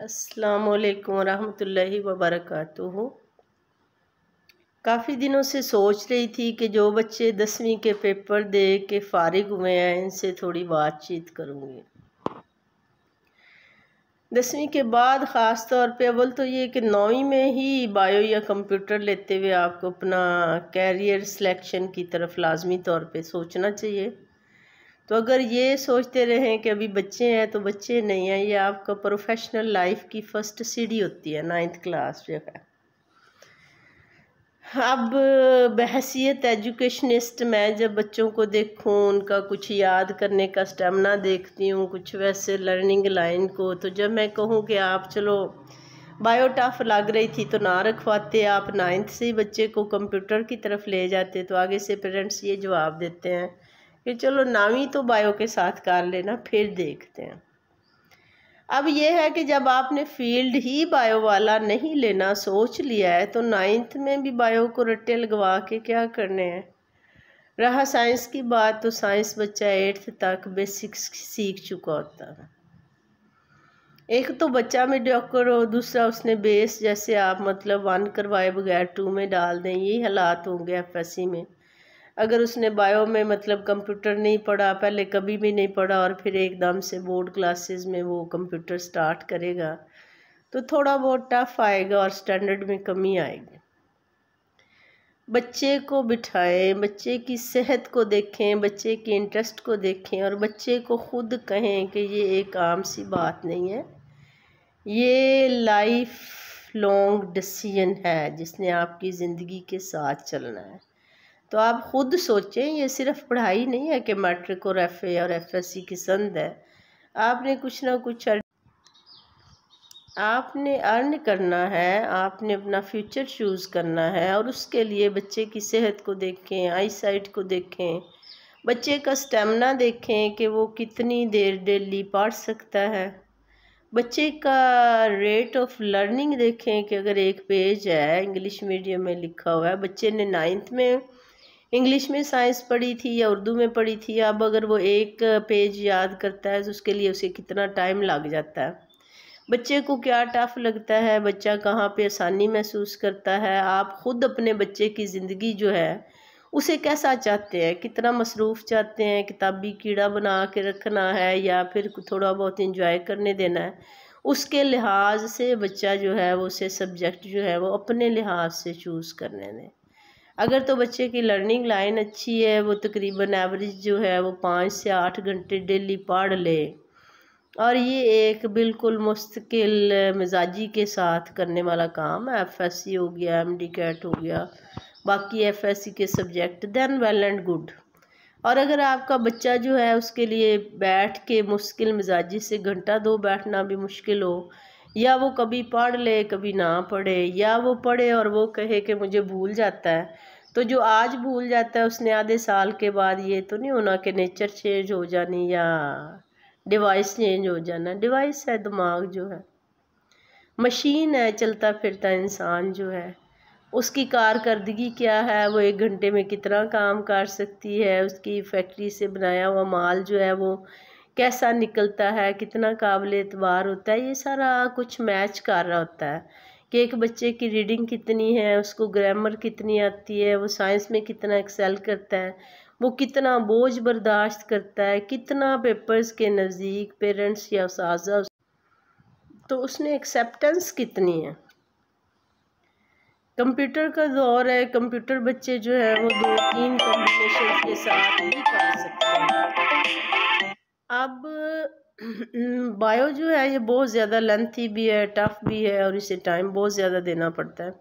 अस्सलामुअलैकुम रहमतुल्लाहि वबरकातुहू। काफ़ी दिनों से सोच रही थी कि जो बच्चे 10वीं के पेपर दे के फ़ारिग हुए हैं इनसे थोड़ी बातचीत करूँगी। 10वीं के बाद ख़ास तौर पे अव्वल तो ये कि 9वीं में ही बायो या कंप्यूटर लेते हुए आपको अपना कैरियर सिलेक्शन की तरफ लाजमी तौर पे सोचना चाहिए। तो अगर ये सोचते रहें कि अभी बच्चे हैं तो बच्चे नहीं हैं, ये आपका प्रोफेशनल लाइफ की फ़र्स्ट सीढ़ी होती है 9th क्लास जो है। अब बहैसियत एजुकेशनिस्ट मैं जब बच्चों को देखूं, उनका कुछ याद करने का स्टेमिना देखती हूँ, कुछ वैसे लर्निंग लाइन को, तो जब मैं कहूँ कि आप चलो बायो टफ लग रही थी तो ना रखवाते, आप 9th से ही बच्चे को कंप्यूटर की तरफ ले जाते, तो आगे से पेरेंट्स ये जवाब देते हैं कि चलो 9वीं तो बायो के साथ कर लेना, फिर देखते हैं। अब यह है कि जब आपने फील्ड ही बायो वाला नहीं लेना सोच लिया है तो 9th में भी बायो को रट्टे लगवा के क्या करने हैं। रहा साइंस की बात, तो साइंस बच्चा 8th तक बेसिक्स सीख चुका होता है। एक तो बच्चा मीडियोकर हो, दूसरा उसने बेस जैसे आप मतलब 1 करवाए बगैर 2 में डाल दें, यही हालात होंगे एफएससी में। अगर उसने बायो में मतलब कंप्यूटर नहीं पढ़ा, पहले कभी भी नहीं पढ़ा, और फिर एकदम से बोर्ड क्लासेस में वो कंप्यूटर स्टार्ट करेगा तो थोड़ा बहुत टफ आएगा और स्टैंडर्ड में कमी आएगी। बच्चे को बिठाएं, बच्चे की सेहत को देखें, बच्चे के इंटरेस्ट को देखें और बच्चे को खुद कहें कि ये एक आम सी बात नहीं है, ये लाइफ लॉन्ग डिसीजन है जिसने आपकी ज़िंदगी के साथ चलना है। तो आप खुद सोचें, ये सिर्फ पढ़ाई नहीं है कि मैट्रिक और एफए और एफएससी की संद है। आपने कुछ ना कुछ आपने अर्न करना है, आपने अपना फ्यूचर चूज़ करना है, और उसके लिए बच्चे की सेहत को देखें, आई साइट को देखें, बच्चे का स्टेमिना देखें कि वो कितनी देर डेली पढ़ सकता है, बच्चे का रेट ऑफ लर्निंग देखें कि अगर एक पेज है इंग्लिश मीडियम में लिखा हुआ है, बच्चे ने 9th में इंग्लिश में साइंस पढ़ी थी या उर्दू में पढ़ी थी, अब अगर वो एक पेज याद करता है तो उसके लिए उसे कितना टाइम लग जाता है, बच्चे को क्या टफ लगता है, बच्चा कहाँ पे आसानी महसूस करता है। आप ख़ुद अपने बच्चे की ज़िंदगी जो है उसे कैसा चाहते हैं, कितना मसरूफ़ चाहते हैं, किताबी कीड़ा बना के रखना है या फिर थोड़ा बहुत इंजॉय करने देना है, उसके लिहाज से बच्चा जो है वो उसे सब्जेक्ट जो है वो अपने लिहाज से चूज़ करने दें। अगर तो बच्चे की लर्निंग लाइन अच्छी है, वो तकरीबन एवरेज जो है वो 5 से 8 घंटे डेली पढ़ ले, और ये एक बिल्कुल मुस्तकिल मिजाजी के साथ करने वाला काम है। एफएससी हो गया, एमडी कैट हो गया, बाकी एफएससी के subject, then well and good. और अगर आपका बच्चा जो है उसके लिए बैठ के मुश्किल मिजाजी से घंटा 2 बैठना भी मुश्किल हो, या वो कभी पढ़ ले कभी ना पढ़े, या वो पढ़े और वो कहे कि मुझे भूल जाता है, तो जो आज भूल जाता है उसने आधे साल के बाद ये तो नहीं होना कि नेचर चेंज हो जानी या डिवाइस चेंज हो जाना। डिवाइस है दिमाग जो है, मशीन है चलता फिरता इंसान जो है, उसकी कारकर्दगी क्या है, वो 1 घंटे में कितना काम कर सकती है, उसकी फैक्ट्री से बनाया हुआ माल जो है वो कैसा निकलता है, कितना काबिल एतबार होता है, ये सारा कुछ मैच कर रहा होता है कि एक बच्चे की रीडिंग कितनी है, उसको ग्रामर कितनी आती है, वो साइंस में कितना एक्सेल करता है, वो कितना बोझ बर्दाश्त करता है, कितना पेपर्स के नज़दीक पेरेंट्स या उस्ताज़ा, तो उसमें एक्सेप्टेंस कितनी है। कंप्यूटर का दौर है, कंप्यूटर बच्चे जो है वो 2-3 कॉम्बिनेशन के साथ ही कर सकते हैं। अब बायो जो है ये बहुत ज़्यादा लेंथी भी है, टफ भी है, और इसे टाइम बहुत ज़्यादा देना पड़ता है।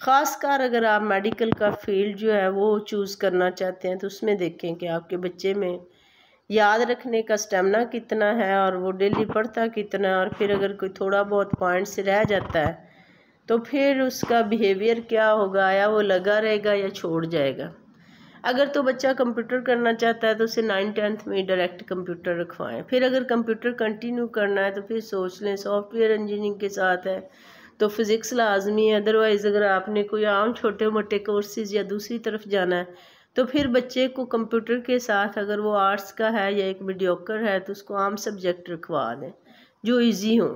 ख़ासकर अगर आप मेडिकल का फील्ड जो है वो चूज़ करना चाहते हैं तो उसमें देखें कि आपके बच्चे में याद रखने का स्टेमिना कितना है और वो डेली पढ़ता कितना है, और फिर अगर कोई थोड़ा बहुत पॉइंट से रह जाता है तो फिर उसका बिहेवियर क्या होगा, या वो लगा रहेगा या छोड़ जाएगा। अगर तो बच्चा कंप्यूटर करना चाहता है तो उसे 9th-10th में डायरेक्ट कंप्यूटर रखवाएं। फिर अगर कंप्यूटर कंटिन्यू करना है तो फिर सोच लें सॉफ्टवेयर इंजीनियरिंग के साथ है तो फिज़िक्स लाजमी है। अदरवाइज़ अगर आपने कोई आम छोटे मोटे कोर्सेज़ या दूसरी तरफ जाना है तो फिर बच्चे को कंप्यूटर के साथ, अगर वो आर्ट्स का है या एक मीडियोकर है, तो उसको आम सब्जेक्ट रखवा दें जो ईजी हो।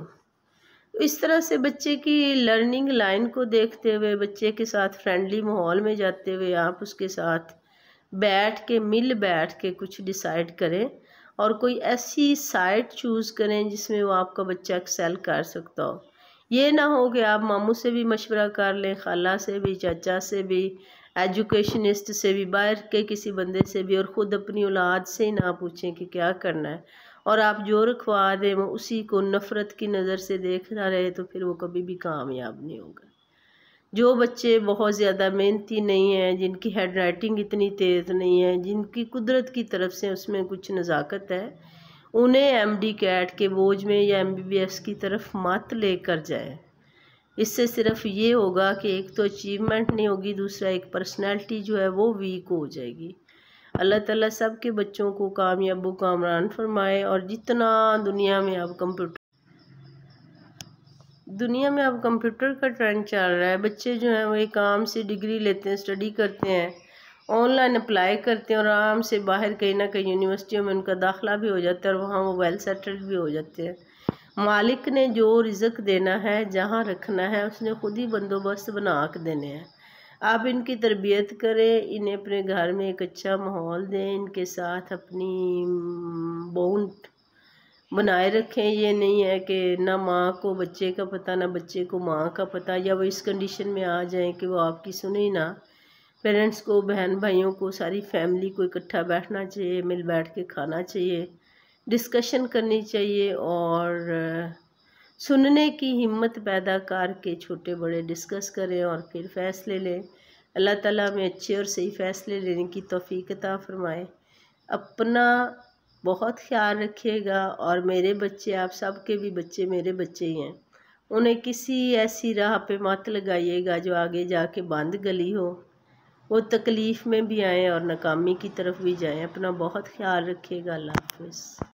इस तरह से बच्चे की लर्निंग लाइन को देखते हुए, बच्चे के साथ फ्रेंडली माहौल में जाते हुए आप उसके साथ बैठ के कुछ डिसाइड करें और कोई ऐसी साइट चूज़ करें जिसमें वो आपका बच्चा एक्सेल कर सकता हो। ये ना हो कि आप मामू से भी मशवरा कर लें, खाला से भी, चाचा से भी, एजुकेशनिस्ट से भी, बाहर के किसी बंदे से भी, और ख़ुद अपनी औलाद से ही ना पूछें कि क्या करना है, और आप जो रखवा दें वो उसी को नफ़रत की नज़र से देखता रहे, तो फिर वो कभी भी कामयाब नहीं होगा। जो बच्चे बहुत ज़्यादा मेहनती नहीं हैं, जिनकी हैंड राइटिंग इतनी तेज़ नहीं है, जिनकी कुदरत की तरफ से उसमें कुछ नज़ाकत है, उन्हें एमडी कैट के बोझ में या एमबीबीएस की तरफ मत लेकर जाएं। इससे सिर्फ ये होगा कि एक तो अचीवमेंट नहीं होगी, दूसरा एक पर्सनैलिटी जो है वो वीक हो जाएगी। अल्लाह ताला सब के बच्चों को कामयाब कामरान फरमाए। और जितना दुनिया में अब कंप्यूटर का ट्रेंड चल रहा है, बच्चे जो हैं वो एक आम से डिग्री लेते हैं, स्टडी करते हैं, ऑनलाइन अप्लाई करते हैं और आराम से बाहर कहीं ना कहीं यूनिवर्सिटियों में उनका दाखिला भी हो जाता है और वहाँ वो वेल सेटल्ड भी हो जाते हैं। मालिक ने जो रिज़्क देना है, जहाँ रखना है, उसने खुद ही बंदोबस्त बना के देने हैं। आप इनकी तरबियत करें, इन्हें अपने घर में एक अच्छा माहौल दें, इनके साथ अपनी बॉन्ड बनाए रखें। ये नहीं है कि ना माँ को बच्चे का पता, ना बच्चे को माँ का पता, या वो इस कंडीशन में आ जाएं कि वो आपकी सुने ही ना। पेरेंट्स को, बहन भाइयों को, सारी फैमिली को इकट्ठा बैठना चाहिए, मिल बैठ के खाना चाहिए, डिस्कशन करनी चाहिए और सुनने की हिम्मत पैदा करके छोटे बड़े डिस्कस करें और फिर फ़ैसले लें। अल्लाह ताला हमें अच्छे और सही फ़ैसले लेने की तौफीक अता फ़रमाए। अपना बहुत ख्याल रखिएगा और मेरे बच्चे, आप सब के भी बच्चे मेरे बच्चे ही हैं, उन्हें किसी ऐसी राह पे मत लगाइएगा जो आगे जाके बंद गली हो, वो तकलीफ़ में भी आएँ और नाकामी की तरफ भी जाएँ। अपना बहुत ख्याल रखिएगा। अल्लाह हाफ़िज़।